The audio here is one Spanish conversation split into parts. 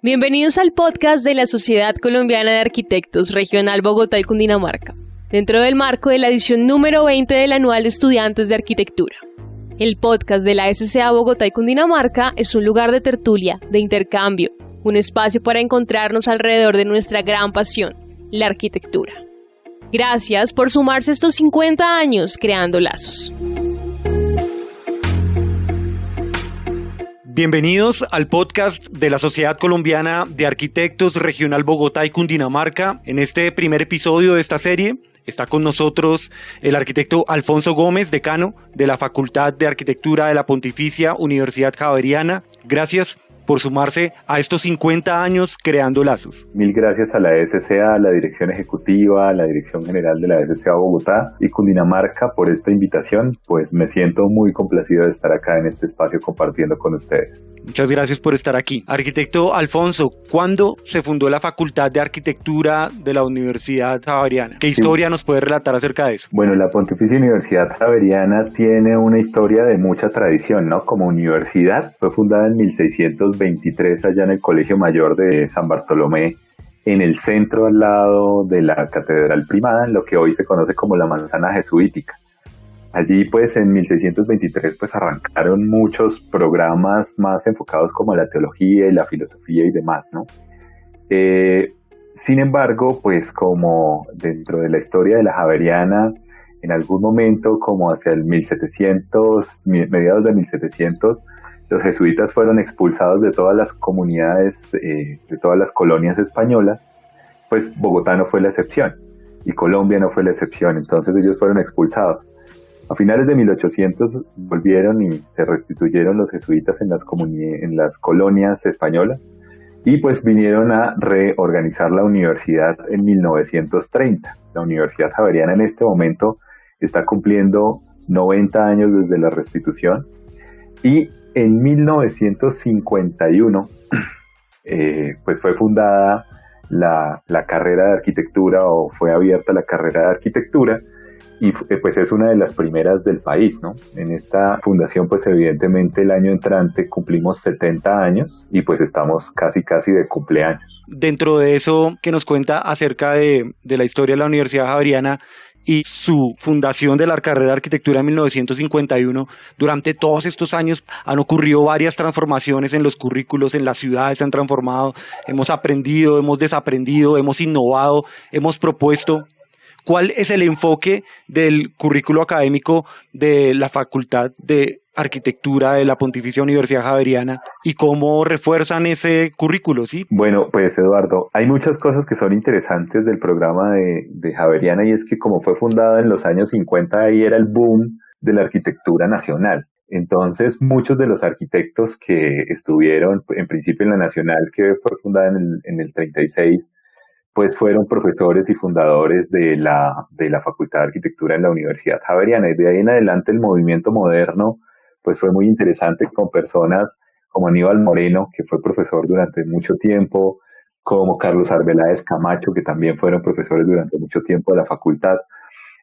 Bienvenidos al podcast de la Sociedad Colombiana de Arquitectos Regional Bogotá y Cundinamarca, dentro del marco de la edición número 20 del Anual de Estudiantes de Arquitectura. El podcast de la SCA Bogotá y Cundinamarca es un lugar de tertulia, de intercambio, un espacio para encontrarnos alrededor de nuestra gran pasión, la arquitectura. Gracias por sumarse a estos 50 años creando lazos. Bienvenidos al podcast de la Sociedad Colombiana de Arquitectos Regional Bogotá y Cundinamarca. En este primer episodio de esta serie está con nosotros el arquitecto Alfonso Gómez, decano de la Facultad de Arquitectura de la Pontificia Universidad Javeriana. Gracias por sumarse a estos 50 años creando lazos. Mil gracias a la SCA, a la Dirección Ejecutiva, a la Dirección General de la SCA Bogotá y Cundinamarca por esta invitación. Pues me siento muy complacido de estar acá en este espacio compartiendo con ustedes. Muchas gracias por estar aquí. Arquitecto Alfonso, ¿cuándo se fundó la Facultad de Arquitectura de la Universidad Javeriana? ¿Qué historia nos puede relatar acerca de eso? Bueno, la Pontificia Universidad Javeriana tiene una historia de mucha tradición, ¿no? Como universidad, fue fundada en 1623 allá en el Colegio Mayor de San Bartolomé, en el centro al lado de la Catedral Primada, en lo que hoy se conoce como la Manzana Jesuítica. Allí pues en 1623 pues arrancaron muchos programas más enfocados como la teología y la filosofía y demás, ¿no? Sin embargo, pues como dentro de la historia de la Javeriana, en algún momento como hacia el 1700, mediados de 1700, los jesuitas fueron expulsados de todas las comunidades, de todas las colonias españolas, pues Bogotá no fue la excepción y Colombia no fue la excepción, entonces ellos fueron expulsados. A finales de 1800 volvieron y se restituyeron los jesuitas en las colonias españolas y pues vinieron a reorganizar la universidad en 1930. La Universidad Javeriana en este momento está cumpliendo 90 años desde la restitución y en 1951 pues fue fundada la carrera de arquitectura o fue abierta la carrera de arquitectura. Y pues es una de las primeras del país, ¿no? En esta fundación, pues evidentemente el año entrante cumplimos 70 años y pues estamos casi de cumpleaños. Dentro de eso que nos cuenta acerca de la historia de la Universidad Javeriana y su fundación de la carrera de arquitectura en 1951, durante todos estos años han ocurrido varias transformaciones en los currículos, en las ciudades se han transformado, hemos aprendido, hemos desaprendido, hemos innovado, hemos propuesto. ¿Cuál es el enfoque del currículo académico de la Facultad de Arquitectura de la Pontificia Universidad Javeriana y cómo refuerzan ese currículo? ¿Sí? Bueno, pues Eduardo, hay muchas cosas que son interesantes del programa de Javeriana y es que como fue fundada en los años 50, ahí era el boom de la arquitectura nacional. Entonces, muchos de los arquitectos que estuvieron en principio en la Nacional, que fue fundada en el 36, pues fueron profesores y fundadores de la Facultad de Arquitectura en la Universidad Javeriana. Y de ahí en adelante el movimiento moderno pues fue muy interesante con personas como Aníbal Moreno, que fue profesor durante mucho tiempo, como Carlos Arbeláez Camacho, que también fueron profesores durante mucho tiempo de la facultad.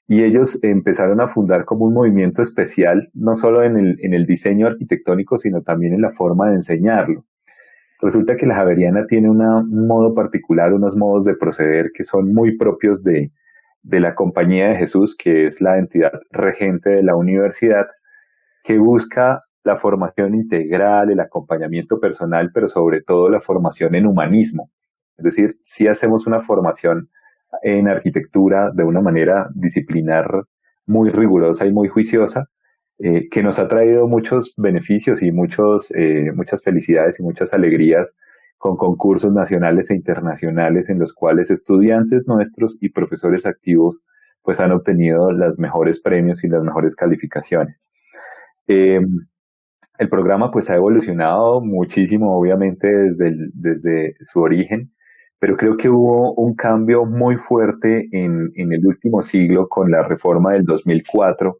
Y ellos empezaron a fundar como un movimiento especial, no solo en el diseño arquitectónico, sino también en la forma de enseñarlo. Resulta que la Javeriana tiene un modo particular, unos modos de proceder que son muy propios de la Compañía de Jesús, que es la entidad regente de la universidad, que busca la formación integral, el acompañamiento personal, pero sobre todo la formación en humanismo. Es decir, sí hacemos una formación en arquitectura de una manera disciplinar muy rigurosa y muy juiciosa, que nos ha traído muchos beneficios y muchas felicidades y muchas alegrías con concursos nacionales e internacionales en los cuales estudiantes nuestros y profesores activos pues han obtenido los mejores premios y las mejores calificaciones. El programa pues ha evolucionado muchísimo, obviamente desde su origen, pero creo que hubo un cambio muy fuerte en el último siglo con la reforma del 2004,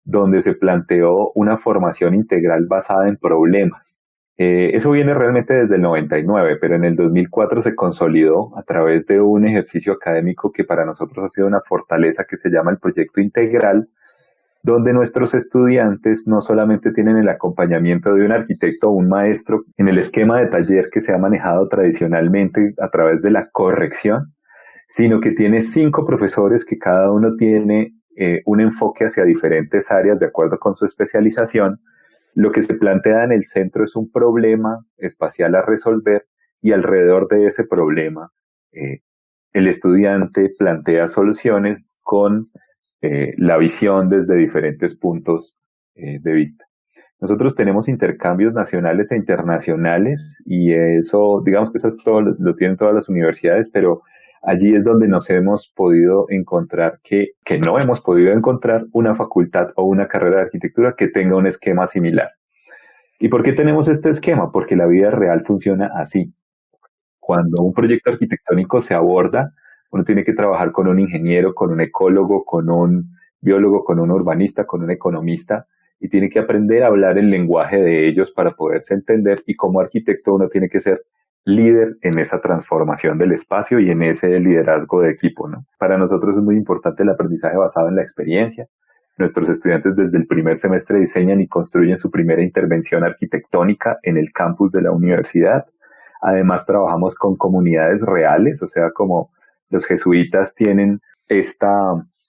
donde se planteó una formación integral basada en problemas. Eso viene realmente desde el 99, pero en el 2004 se consolidó a través de un ejercicio académico que para nosotros ha sido una fortaleza que se llama el Proyecto Integral, donde nuestros estudiantes no solamente tienen el acompañamiento de un arquitecto o un maestro en el esquema de taller que se ha manejado tradicionalmente a través de la corrección, sino que tiene 5 profesores que cada uno tiene un enfoque hacia diferentes áreas de acuerdo con su especialización. Lo que se plantea en el centro es un problema espacial a resolver y alrededor de ese problema el estudiante plantea soluciones con la visión desde diferentes puntos de vista. Nosotros tenemos intercambios nacionales e internacionales y eso, digamos que eso es todo, lo tienen todas las universidades, pero allí es donde nos hemos podido encontrar que no hemos podido encontrar una facultad o una carrera de arquitectura que tenga un esquema similar. ¿Y por qué tenemos este esquema? Porque la vida real funciona así. Cuando un proyecto arquitectónico se aborda, uno tiene que trabajar con un ingeniero, con un ecólogo, con un biólogo, con un urbanista, con un economista, y tiene que aprender a hablar el lenguaje de ellos para poderse entender, y como arquitecto uno tiene que ser líder en esa transformación del espacio y en ese liderazgo de equipo, ¿no? Para nosotros es muy importante el aprendizaje basado en la experiencia. Nuestros estudiantes desde el primer semestre diseñan y construyen su primera intervención arquitectónica en el campus de la universidad. Además trabajamos con comunidades reales, o sea, como los jesuitas tienen esta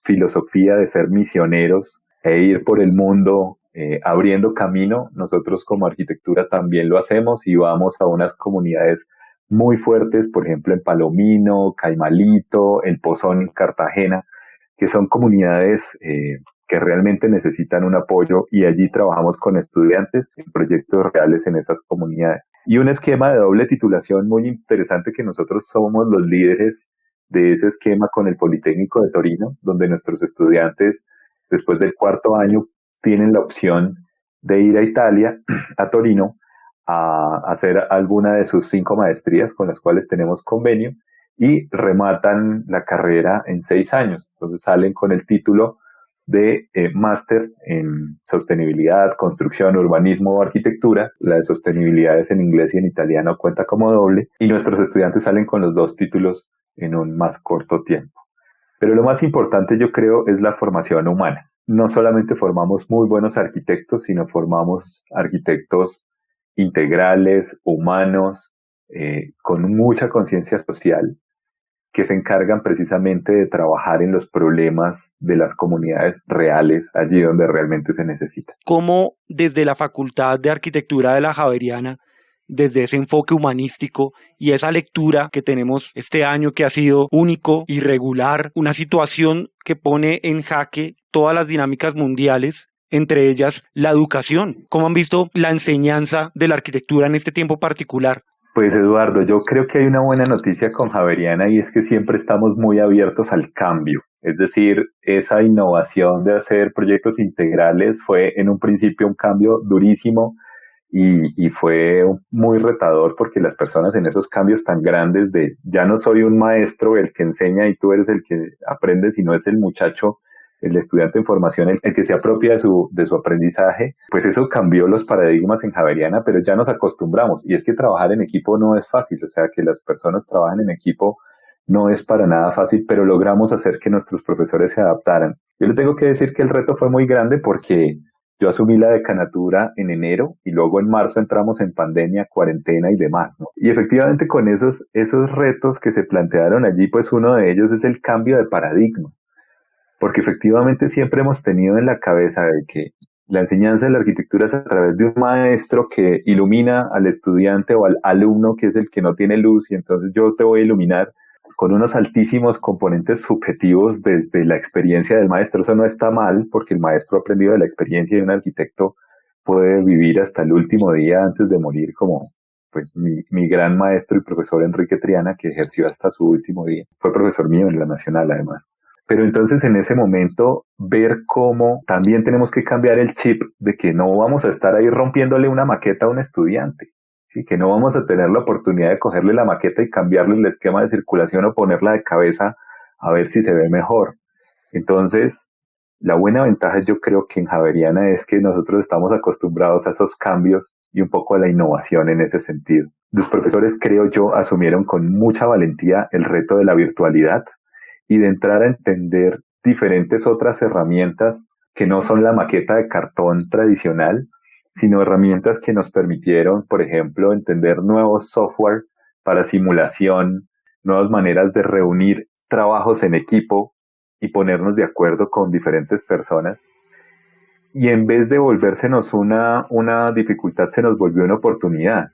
filosofía de ser misioneros e ir por el mundo abriendo camino. Nosotros como arquitectura también lo hacemos y vamos a unas comunidades muy fuertes, por ejemplo en Palomino, Caimalito, El Pozón en Cartagena, que son comunidades que realmente necesitan un apoyo y allí trabajamos con estudiantes en proyectos reales en esas comunidades. Y un esquema de doble titulación muy interesante que nosotros somos los líderes de ese esquema con el Politécnico de Torino, donde nuestros estudiantes después del 4º año tienen la opción de ir a Italia, a Torino, a hacer alguna de sus 5 maestrías con las cuales tenemos convenio y rematan la carrera en 6 años. Entonces salen con el título de máster en sostenibilidad, construcción, urbanismo o arquitectura. La de sostenibilidad es en inglés y en italiano, cuenta como doble, y nuestros estudiantes salen con los 2 títulos en un más corto tiempo. Pero lo más importante, yo creo, es la formación humana. No solamente formamos muy buenos arquitectos, sino formamos arquitectos integrales, humanos, con mucha conciencia social, que se encargan precisamente de trabajar en los problemas de las comunidades reales, allí donde realmente se necesita. ¿Cómo desde la Facultad de Arquitectura de la Javeriana, desde ese enfoque humanístico y esa lectura que tenemos este año que ha sido único, irregular, una situación que pone en jaque todas las dinámicas mundiales, entre ellas la educación? ¿Cómo han visto la enseñanza de la arquitectura en este tiempo particular? Pues Eduardo, yo creo que hay una buena noticia con Javeriana y es que siempre estamos muy abiertos al cambio. Es decir, esa innovación de hacer proyectos integrales fue en un principio un cambio durísimo y fue muy retador porque las personas en esos cambios tan grandes de ya no soy un maestro el que enseña y tú eres el que aprende, sino es el muchacho, el estudiante en formación, el que se apropia de su aprendizaje, pues eso cambió los paradigmas en Javeriana, pero ya nos acostumbramos. Y es que trabajar en equipo no es fácil, o sea, que las personas trabajen en equipo no es para nada fácil, pero logramos hacer que nuestros profesores se adaptaran. Yo le tengo que decir que el reto fue muy grande porque yo asumí la decanatura en enero y luego en marzo entramos en pandemia, cuarentena y demás, ¿no? Y efectivamente con esos retos que se plantearon allí, pues uno de ellos es el cambio de paradigma. Porque efectivamente siempre hemos tenido en la cabeza de que la enseñanza de la arquitectura es a través de un maestro que ilumina al estudiante o al alumno que es el que no tiene luz y entonces yo te voy a iluminar con unos altísimos componentes subjetivos desde la experiencia del maestro. Eso no está mal porque el maestro ha aprendido de la experiencia y un arquitecto puede vivir hasta el último día antes de morir como pues mi gran maestro y profesor Enrique Triana, que ejerció hasta su último día. Fue profesor mío en la Nacional además. Pero entonces en ese momento ver cómo también tenemos que cambiar el chip de que no vamos a estar ahí rompiéndole una maqueta a un estudiante, ¿sí? Que no vamos a tener la oportunidad de cogerle la maqueta y cambiarle el esquema de circulación o ponerla de cabeza a ver si se ve mejor. Entonces, la buena ventaja yo creo que en Javeriana es que nosotros estamos acostumbrados a esos cambios y un poco a la innovación en ese sentido. Los profesores, creo yo, asumieron con mucha valentía el reto de la virtualidad y de entrar a entender diferentes otras herramientas que no son la maqueta de cartón tradicional, sino herramientas que nos permitieron, por ejemplo, entender nuevos software para simulación, nuevas maneras de reunir trabajos en equipo y ponernos de acuerdo con diferentes personas. Y en vez de volvérsenos una dificultad, se nos volvió una oportunidad,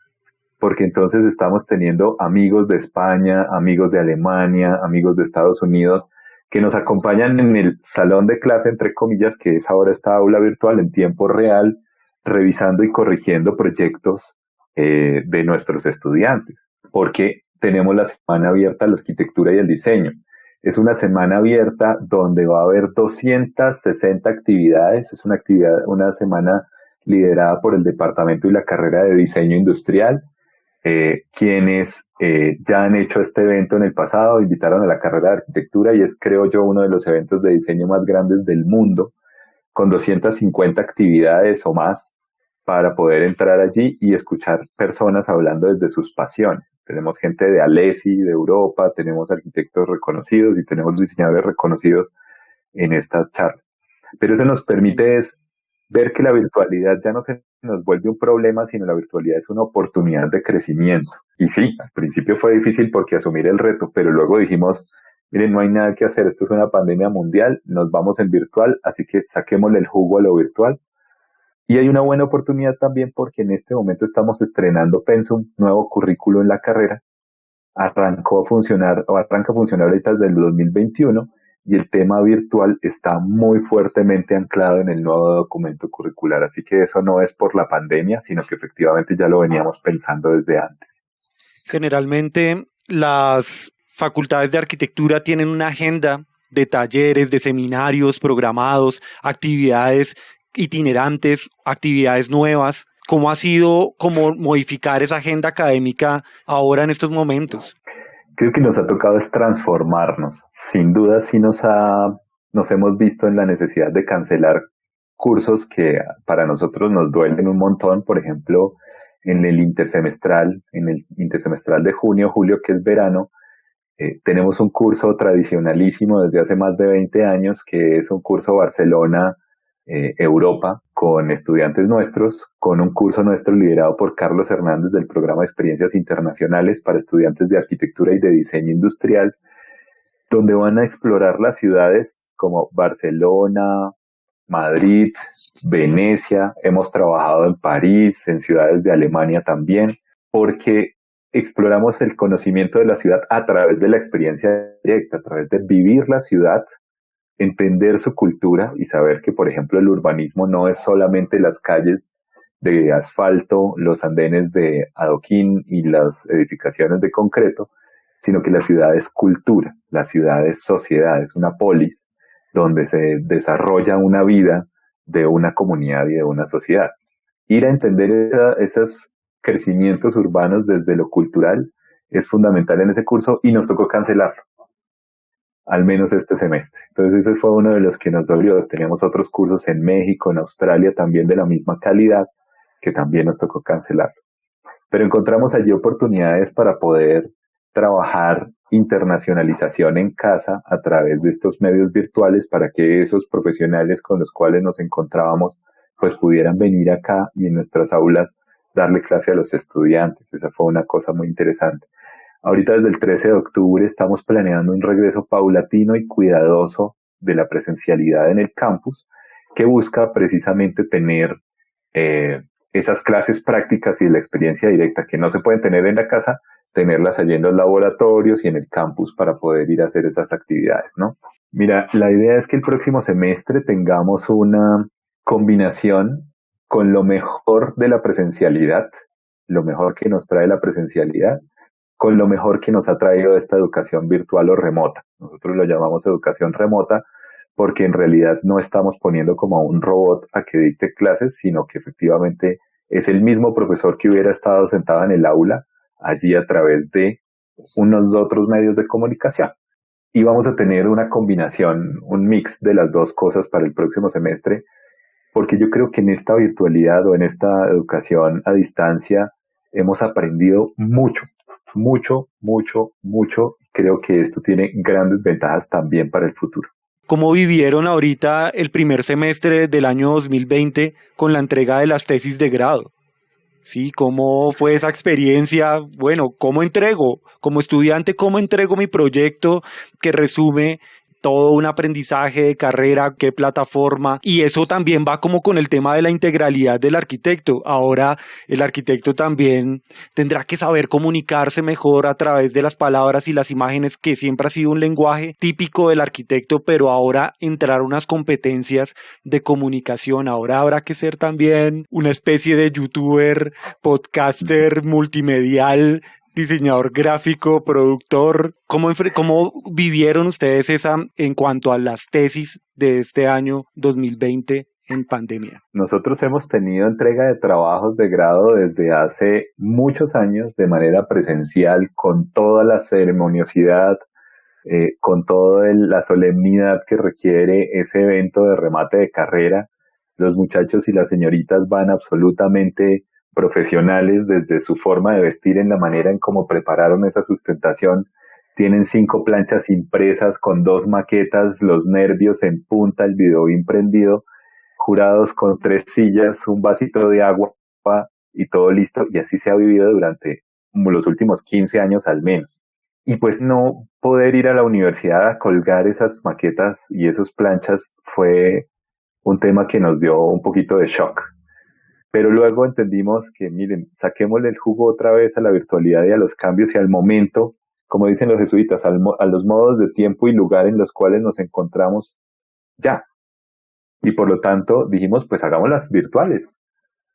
porque entonces estamos teniendo amigos de España, amigos de Alemania, amigos de Estados Unidos, que nos acompañan en el salón de clase, entre comillas, que es ahora esta aula virtual en tiempo real, revisando y corrigiendo proyectos de nuestros estudiantes, porque tenemos la semana abierta a la arquitectura y el diseño. Es una semana abierta donde va a haber 260 actividades. Es una semana liderada por el departamento y la carrera de diseño industrial, quienes ya han hecho este evento en el pasado, invitaron a la carrera de arquitectura y es, creo yo, uno de los eventos de diseño más grandes del mundo, con 250 actividades o más para poder entrar allí y escuchar personas hablando desde sus pasiones. Tenemos gente de Alesi, de Europa, tenemos arquitectos reconocidos y tenemos diseñadores reconocidos en estas charlas. Pero eso nos permite es ver que la virtualidad ya no se nos vuelve un problema, sino la virtualidad es una oportunidad de crecimiento. Y sí, al principio fue difícil porque asumir el reto, pero luego dijimos, miren, no hay nada que hacer, esto es una pandemia mundial, nos vamos en virtual, así que saquémosle el jugo a lo virtual. Y hay una buena oportunidad también porque en este momento estamos estrenando Pensum, nuevo currículo en la carrera. Arranca a funcionar ahorita desde el 2021 y el tema virtual está muy fuertemente anclado en el nuevo documento curricular. Así que eso no es por la pandemia, sino que efectivamente ya lo veníamos pensando desde antes. Generalmente las facultades de arquitectura tienen una agenda de talleres, de seminarios programados, actividades itinerantes, actividades nuevas. ¿Cómo ha sido modificar esa agenda académica ahora en estos momentos? Creo que nos ha tocado es transformarnos. Sin duda sí nos hemos visto en la necesidad de cancelar cursos que para nosotros nos duelen un montón. Por ejemplo, en el intersemestral de junio, julio, que es verano, tenemos un curso tradicionalísimo desde hace más de 20 años, que es un curso Barcelona Europa, con estudiantes nuestros, con un curso nuestro liderado por Carlos Hernández del programa de experiencias internacionales para estudiantes de arquitectura y de diseño industrial, donde van a explorar las ciudades como Barcelona, Madrid, Venecia. Hemos trabajado en París, en ciudades de Alemania también, porque exploramos el conocimiento de la ciudad a través de la experiencia directa, a través de vivir la ciudad, entender su cultura y saber que, por ejemplo, el urbanismo no es solamente las calles de asfalto, los andenes de adoquín y las edificaciones de concreto, sino que la ciudad es cultura, la ciudad es sociedad, es una polis donde se desarrolla una vida de una comunidad y de una sociedad. Ir a entender esos crecimientos urbanos desde lo cultural es fundamental en ese curso y nos tocó cancelarlo, al menos este semestre. Entonces ese fue uno de los que nos dolió. Teníamos otros cursos en México, en Australia, también de la misma calidad, que también nos tocó cancelarlo. Pero encontramos allí oportunidades para poder trabajar internacionalización en casa a través de estos medios virtuales para que esos profesionales con los cuales nos encontrábamos pues pudieran venir acá y en nuestras aulas darle clase a los estudiantes. Esa fue una cosa muy interesante. Ahorita desde el 13 de octubre estamos planeando un regreso paulatino y cuidadoso de la presencialidad en el campus, que busca precisamente tener esas clases prácticas y la experiencia directa que no se pueden tener en la casa, tenerlas allí en los laboratorios y en el campus para poder ir a hacer esas actividades, ¿no? Mira, la idea es que el próximo semestre tengamos una combinación con lo mejor de la presencialidad, lo mejor que nos trae la presencialidad, con lo mejor que nos ha traído esta educación virtual o remota. Nosotros lo llamamos educación remota porque en realidad no estamos poniendo como a un robot a que dicte clases, sino que efectivamente es el mismo profesor que hubiera estado sentado en el aula, allí a través de unos otros medios de comunicación. Y vamos a tener una combinación, un mix de las dos cosas para el próximo semestre, porque yo creo que en esta virtualidad o en esta educación a distancia hemos aprendido mucho. Creo que esto tiene grandes ventajas también para el futuro. ¿Cómo vivieron ahorita el primer semestre del año 2020 con la entrega de las tesis de grado? ¿Sí? ¿Cómo fue esa experiencia? Bueno, ¿cómo entrego? Como estudiante, ¿cómo entrego mi proyecto que resume todo un aprendizaje de carrera, qué plataforma? Y eso también va como con el tema de la integralidad del arquitecto. Ahora el arquitecto también tendrá que saber comunicarse mejor a través de las palabras y las imágenes, que siempre ha sido un lenguaje típico del arquitecto, pero ahora entrar unas competencias de comunicación. Ahora habrá que ser también una especie de youtuber, podcaster, multimedial, diseñador gráfico, productor. ¿Cómo vivieron ustedes esa en cuanto a las tesis de este año 2020 en pandemia? Nosotros hemos tenido entrega de trabajos de grado desde hace muchos años de manera presencial, con toda la ceremoniosidad, con toda la solemnidad que requiere ese evento de remate de carrera. Los muchachos y las señoritas van absolutamente profesionales desde su forma de vestir, en la manera en cómo prepararon esa sustentación. Tienen 5 planchas impresas con 2 maquetas, los nervios en punta, el video bien prendido, jurados con 3 sillas, un vasito de agua y todo listo. Y así se ha vivido durante los últimos 15 años al menos. Y pues no poder ir a la universidad a colgar esas maquetas y esas planchas fue un tema que nos dio un poquito de shock. Pero luego entendimos que, miren, saquémosle el jugo otra vez a la virtualidad y a los cambios y al momento, como dicen los jesuitas, a los modos de tiempo y lugar en los cuales nos encontramos ya. Y por lo tanto dijimos, pues hagámoslas virtuales.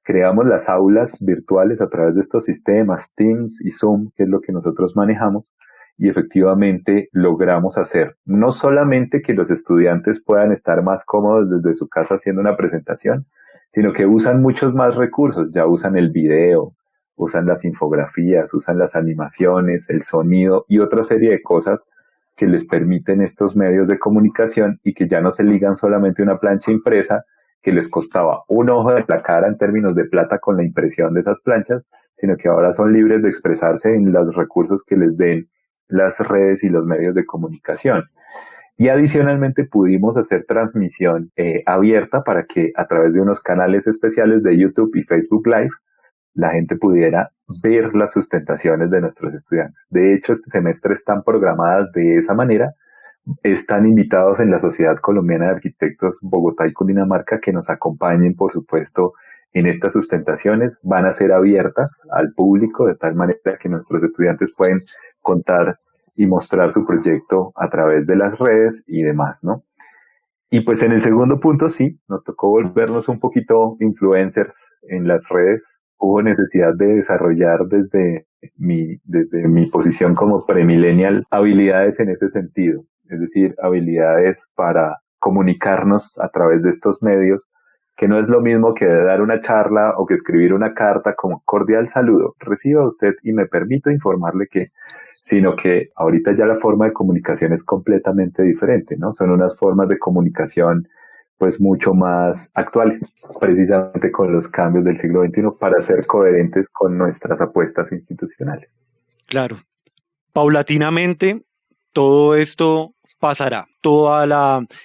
Creamos las aulas virtuales a través de estos sistemas, Teams y Zoom, que es lo que nosotros manejamos, y efectivamente logramos hacer no solamente que los estudiantes puedan estar más cómodos desde su casa haciendo una presentación, sino que usan muchos más recursos. Ya usan el video, usan las infografías, usan las animaciones, el sonido y otra serie de cosas que les permiten estos medios de comunicación, y que ya no se ligan solamente a una plancha impresa que les costaba un ojo de la cara en términos de plata con la impresión de esas planchas, sino que ahora son libres de expresarse en los recursos que les den las redes y los medios de comunicación. Y adicionalmente pudimos hacer transmisión abierta para que a través de unos canales especiales de YouTube y Facebook Live la gente pudiera ver las sustentaciones de nuestros estudiantes. De hecho, este semestre están programadas de esa manera. Están invitados en la Sociedad Colombiana de Arquitectos Bogotá y Cundinamarca que nos acompañen, por supuesto, en estas sustentaciones. Van a ser abiertas al público de tal manera que nuestros estudiantes pueden contar y mostrar su proyecto a través de las redes y demás, ¿no? Y pues en el segundo punto sí, nos tocó volvernos un poquito influencers en las redes. Hubo necesidad de desarrollar desde mi posición como premillennial habilidades en ese sentido, es decir, habilidades para comunicarnos a través de estos medios, que no es lo mismo que dar una charla o que escribir una carta como cordial saludo, reciba usted y me permito informarle que, sino que ahorita ya la forma de comunicación es completamente diferente, ¿no? Son unas formas de comunicación pues mucho más actuales, precisamente con los cambios del siglo XXI, para ser coherentes con nuestras apuestas institucionales. Claro. Paulatinamente todo esto pasará. Todo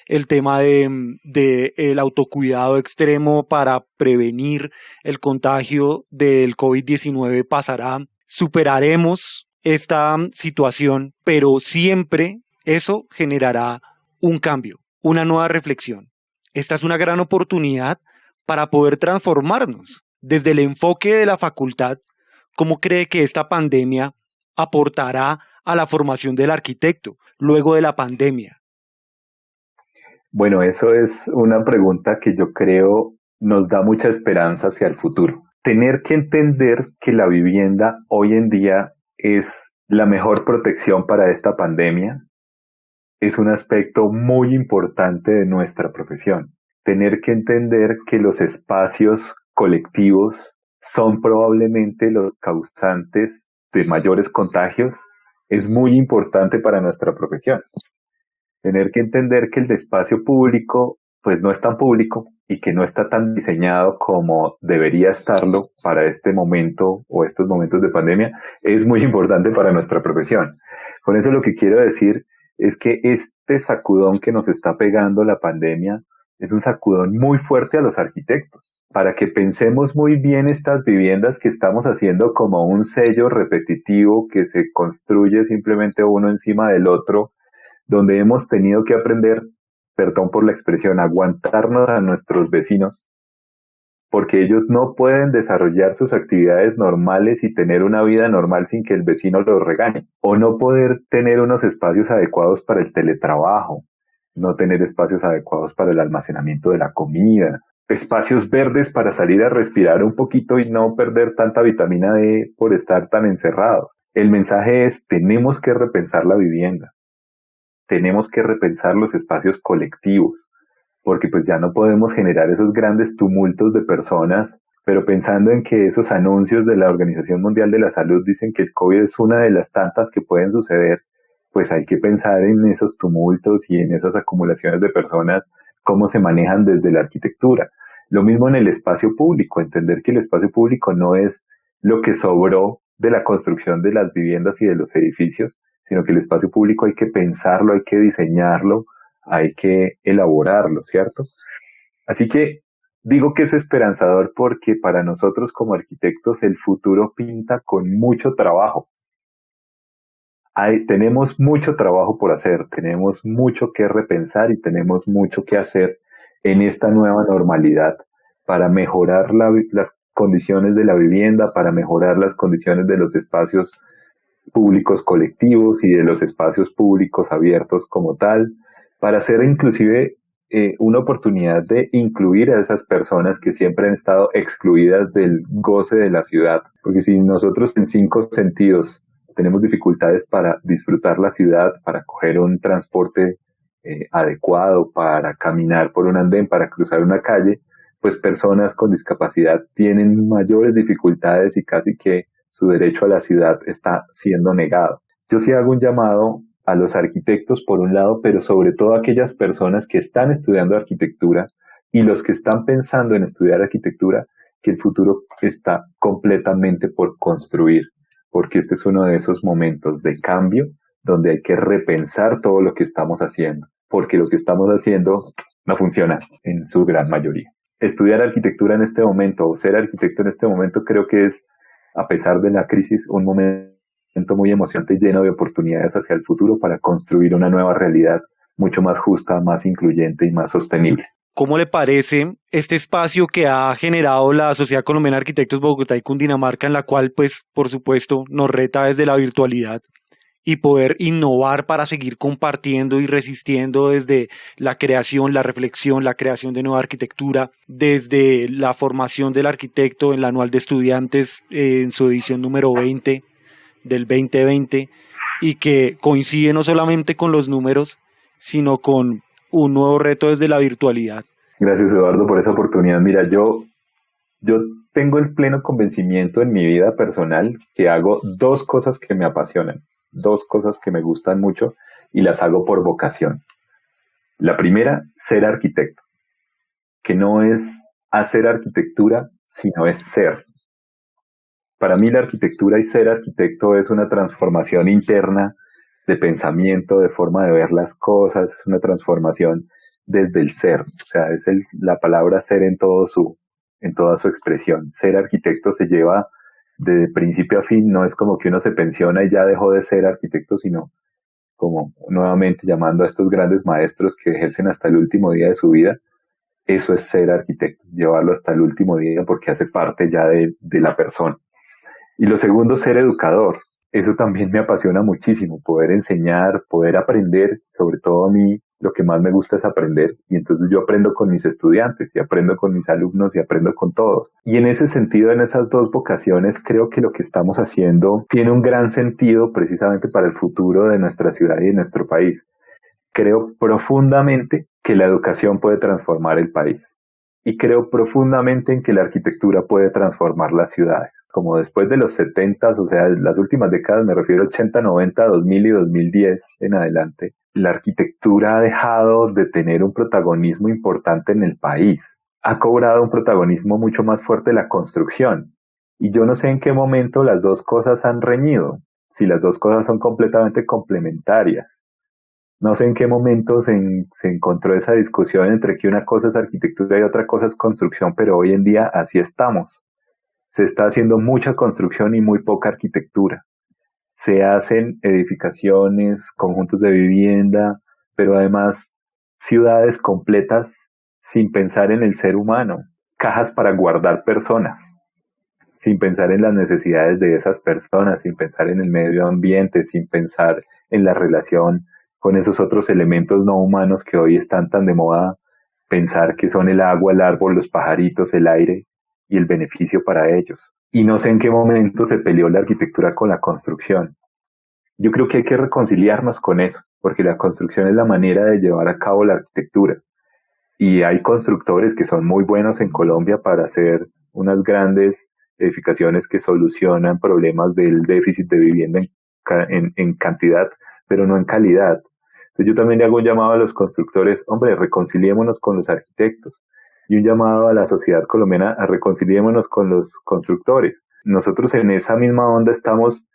el tema de el autocuidado extremo para prevenir el contagio del COVID-19 pasará. Superaremos esta situación, pero siempre eso generará un cambio, una nueva reflexión. Esta es una gran oportunidad para poder transformarnos. Desde el enfoque de la facultad, ¿cómo cree que esta pandemia aportará a la formación del arquitecto luego de la pandemia? Bueno, eso es una pregunta que yo creo nos da mucha esperanza hacia el futuro. Tener que entender que la vivienda hoy en día es la mejor protección para esta pandemia es un aspecto muy importante de nuestra profesión. Tener que entender que los espacios colectivos son probablemente los causantes de mayores contagios es muy importante para nuestra profesión. Tener que entender que el espacio público pues no es tan público y que no está tan diseñado como debería estarlo para este momento o estos momentos de pandemia es muy importante para nuestra profesión. Con eso lo que quiero decir es que este sacudón que nos está pegando la pandemia es un sacudón muy fuerte a los arquitectos, para que pensemos muy bien estas viviendas que estamos haciendo como un sello repetitivo que se construye simplemente uno encima del otro, donde hemos tenido que aprender, perdón por la expresión, aguantarnos a nuestros vecinos, porque ellos no pueden desarrollar sus actividades normales y tener una vida normal sin que el vecino los regañe, o no poder tener unos espacios adecuados para el teletrabajo, no tener espacios adecuados para el almacenamiento de la comida, espacios verdes para salir a respirar un poquito y no perder tanta vitamina D por estar tan encerrados. El mensaje es, tenemos que repensar la vivienda, tenemos que repensar los espacios colectivos, porque pues ya no podemos generar esos grandes tumultos de personas, pero pensando en que esos anuncios de la Organización Mundial de la Salud dicen que el COVID es una de las tantas que pueden suceder, pues hay que pensar en esos tumultos y en esas acumulaciones de personas, cómo se manejan desde la arquitectura. Lo mismo en el espacio público, entender que el espacio público no es lo que sobró de la construcción de las viviendas y de los edificios, sino que el espacio público hay que pensarlo, hay que diseñarlo, hay que elaborarlo, ¿cierto? Así que digo que es esperanzador porque para nosotros como arquitectos el futuro pinta con mucho trabajo. Tenemos mucho trabajo por hacer, tenemos mucho que repensar y tenemos mucho que hacer en esta nueva normalidad para mejorar las condiciones de la vivienda, para mejorar las condiciones de los espacios públicos colectivos y de los espacios públicos abiertos como tal, para ser inclusive una oportunidad de incluir a esas personas que siempre han estado excluidas del goce de la ciudad. Porque si nosotros en 5 sentidos tenemos dificultades para disfrutar la ciudad, para coger un transporte adecuado, para caminar por un andén, para cruzar una calle, pues personas con discapacidad tienen mayores dificultades y casi que su derecho a la ciudad está siendo negado. Yo sí hago un llamado a los arquitectos por un lado, pero sobre todo a aquellas personas que están estudiando arquitectura y los que están pensando en estudiar arquitectura, que el futuro está completamente por construir, porque este es uno de esos momentos de cambio donde hay que repensar todo lo que estamos haciendo, porque lo que estamos haciendo no funciona en su gran mayoría. Estudiar arquitectura en este momento o ser arquitecto en este momento creo que es, a pesar de la crisis, un momento muy emocionante y lleno de oportunidades hacia el futuro para construir una nueva realidad mucho más justa, más incluyente y más sostenible. ¿Cómo le parece este espacio que ha generado la Sociedad Colombiana de Arquitectos Bogotá y Cundinamarca, en la cual, pues, por supuesto, nos reta desde la virtualidad y poder innovar para seguir compartiendo y resistiendo desde la creación, la reflexión, la creación de nueva arquitectura, desde la formación del arquitecto en el Anual de Estudiantes en su edición número 20 del 2020, y que coincide no solamente con los números, sino con un nuevo reto desde la virtualidad? Gracias, Eduardo, por esa oportunidad. Mira, yo tengo el pleno convencimiento en mi vida personal que hago 2 cosas que me apasionan, 2 cosas que me gustan mucho y las hago por vocación. La primera, ser arquitecto, que no es hacer arquitectura, sino es ser. Para mí la arquitectura y ser arquitecto es una transformación interna de pensamiento, de forma de ver las cosas, es una transformación desde el ser, o sea, es la palabra ser en toda su expresión. Ser arquitecto se lleva de principio a fin, no es como que uno se pensiona y ya dejó de ser arquitecto, sino como nuevamente llamando a estos grandes maestros que ejercen hasta el último día de su vida. Eso es ser arquitecto, llevarlo hasta el último día porque hace parte ya de la persona. Y lo segundo, ser educador. Eso también me apasiona muchísimo, poder enseñar, poder aprender. Sobre todo a mí lo que más me gusta es aprender, y entonces yo aprendo con mis estudiantes y aprendo con mis alumnos y aprendo con todos. Y en ese sentido, en esas 2 vocaciones, creo que lo que estamos haciendo tiene un gran sentido precisamente para el futuro de nuestra ciudad y de nuestro país. Creo profundamente que la educación puede transformar el país. Y creo profundamente en que la arquitectura puede transformar las ciudades. Como después de los 70s, o sea, las últimas décadas, me refiero a 80, 90, 2000 y 2010 en adelante, la arquitectura ha dejado de tener un protagonismo importante en el país. Ha cobrado un protagonismo mucho más fuerte la construcción. Y yo no sé en qué momento las 2 cosas han reñido, si las 2 cosas son completamente complementarias. No sé en qué momento se encontró esa discusión entre que una cosa es arquitectura y otra cosa es construcción, pero hoy en día así estamos. Se está haciendo mucha construcción y muy poca arquitectura. Se hacen edificaciones, conjuntos de vivienda, pero además ciudades completas sin pensar en el ser humano, cajas para guardar personas, sin pensar en las necesidades de esas personas, sin pensar en el medio ambiente, sin pensar en la relación con esos otros elementos no humanos que hoy están tan de moda, pensar que son el agua, el árbol, los pajaritos, el aire y el beneficio para ellos. Y no sé en qué momento se peleó la arquitectura con la construcción. Yo creo que hay que reconciliarnos con eso, porque la construcción es la manera de llevar a cabo la arquitectura. Y hay constructores que son muy buenos en Colombia para hacer unas grandes edificaciones que solucionan problemas del déficit de vivienda en cantidad, pero no en calidad. Entonces yo también le hago un llamado a los constructores, hombre, reconciliémonos con los arquitectos, y un llamado a la sociedad colombiana a reconciliémonos con los constructores. Nosotros en esa misma onda estamos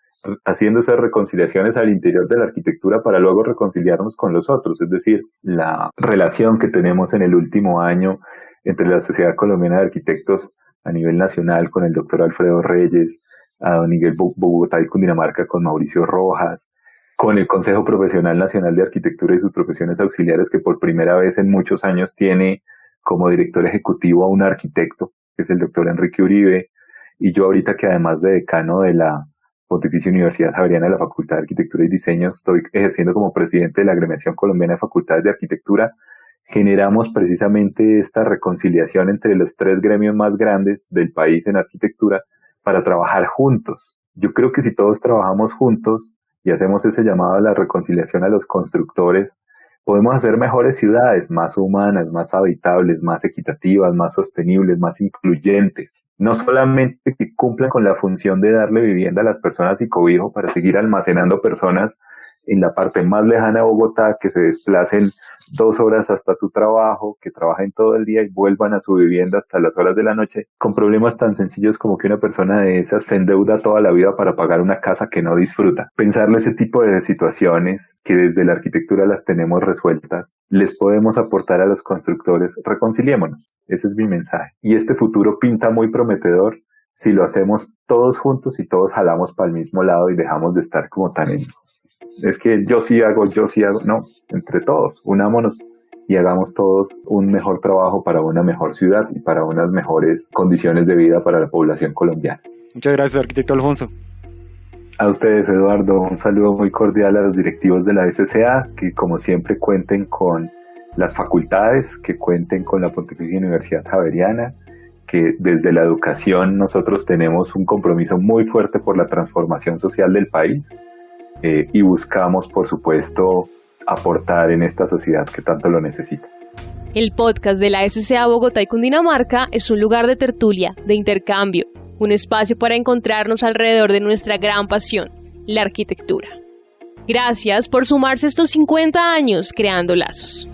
haciendo esas reconciliaciones al interior de la arquitectura para luego reconciliarnos con los otros, es decir, la relación que tenemos en el último año entre la Sociedad Colombiana de Arquitectos a nivel nacional con el doctor Alfredo Reyes, a don Miguel Bogotá y Cundinamarca con Mauricio Rojas, con el Consejo Profesional Nacional de Arquitectura y sus profesiones auxiliares, que por primera vez en muchos años tiene como director ejecutivo a un arquitecto, que es el doctor Enrique Uribe, y yo ahorita que además de decano de la Pontificia Universidad Javeriana de la Facultad de Arquitectura y Diseño, estoy ejerciendo como presidente de la Agremiación Colombiana de Facultades de Arquitectura, generamos precisamente esta reconciliación entre los tres gremios más grandes del país en arquitectura para trabajar juntos. Yo creo que si todos trabajamos juntos y hacemos ese llamado a la reconciliación a los constructores, podemos hacer mejores ciudades, más humanas, más habitables, más equitativas, más sostenibles, más incluyentes. No solamente que cumplan con la función de darle vivienda a las personas y cobijo para seguir almacenando personas en la parte más lejana de Bogotá, que se desplacen 2 horas hasta su trabajo, que trabajen todo el día y vuelvan a su vivienda hasta las horas de la noche, con problemas tan sencillos como que una persona de esas se endeuda toda la vida para pagar una casa que no disfruta. Pensarle ese tipo de situaciones que desde la arquitectura las tenemos resueltas, les podemos aportar a los constructores, reconciliémonos. Ese es mi mensaje. Y este futuro pinta muy prometedor si lo hacemos todos juntos y todos jalamos para el mismo lado y dejamos de estar como tan en... Es que yo sí hago, no, entre todos, unámonos y hagamos todos un mejor trabajo para una mejor ciudad y para unas mejores condiciones de vida para la población colombiana. Muchas gracias, arquitecto Alfonso. A ustedes, Eduardo, un saludo muy cordial a los directivos de la SCA, que como siempre cuenten con las facultades, que cuenten con la Pontificia Universidad Javeriana, que desde la educación nosotros tenemos un compromiso muy fuerte por la transformación social del país. Y buscamos, por supuesto, aportar en esta sociedad que tanto lo necesita. El podcast de la SCA Bogotá y Cundinamarca es un lugar de tertulia, de intercambio, un espacio para encontrarnos alrededor de nuestra gran pasión, la arquitectura. Gracias por sumarse estos 50 años creando lazos.